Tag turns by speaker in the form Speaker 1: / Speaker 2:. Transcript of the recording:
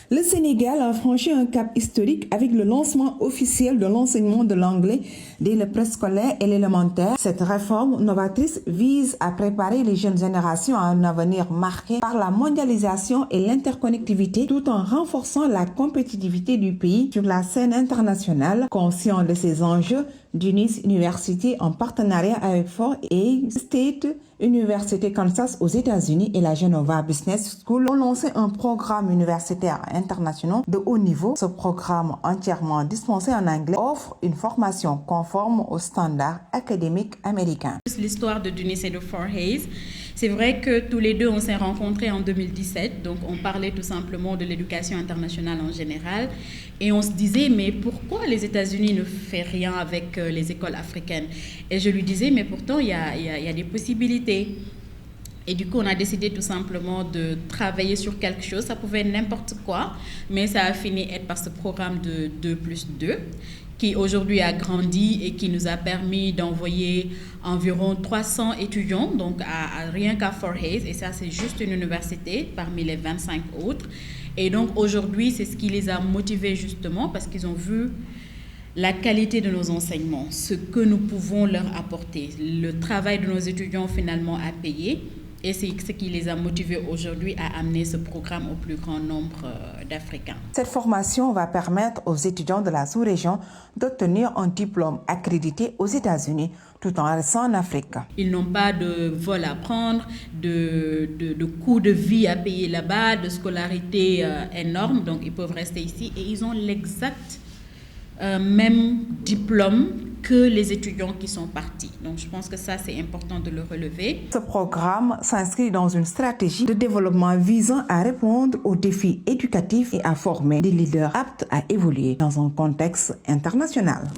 Speaker 1: Le Sénégal a franchi un cap historique avec le lancement officiel de l'enseignement de l'anglais dès le préscolaire et l'élémentaire. Cette réforme novatrice vise à préparer les jeunes générations à un avenir marqué par la mondialisation et l'interconnectivité tout en renforçant la compétitivité du pays sur la scène internationale. Conscient de ces enjeux, Dunis University, en partenariat avec Ford et State University Kansas aux États-Unis et la Genova Business School, ont lancé un programme universitaire international de haut niveau. Ce programme entièrement dispensé en anglais offre une formation conforme aux standards académiques américains.
Speaker 2: L'histoire de Dunis et de Fort Hayes, c'est vrai que tous les deux on s'est rencontrés en 2017, donc on parlait tout simplement de l'éducation internationale en général et on se disait mais pourquoi les États-Unis ne font rien avec les écoles africaines? Et je lui disais mais pourtant il y a des possibilités. Et du coup, on a décidé tout simplement de travailler sur quelque chose. Ça pouvait être n'importe quoi, mais ça a fini être par ce programme de 2+2 qui aujourd'hui a grandi et qui nous a permis d'envoyer environ 300 étudiants, donc rien qu'à Fort Hayes. Et ça, c'est juste une université parmi les 25 autres. Et donc aujourd'hui, c'est ce qui les a motivés justement parce qu'ils ont vu la qualité de nos enseignements, ce que nous pouvons leur apporter. Le travail de nos étudiants finalement a payé. Et c'est ce qui les a motivés aujourd'hui à amener ce programme au plus grand nombre d'Africains.
Speaker 1: Cette formation va permettre aux étudiants de la sous-région d'obtenir un diplôme accrédité aux États-Unis tout en restant en Afrique.
Speaker 2: Ils n'ont pas de vol à prendre, de coût de vie à payer là-bas, de scolarité énorme, donc ils peuvent rester ici et ils ont l'exact même diplôme que les étudiants qui sont partis. Donc je pense que ça c'est important de le relever.
Speaker 1: Ce programme s'inscrit dans une stratégie de développement visant à répondre aux défis éducatifs et à former des leaders aptes à évoluer dans un contexte international.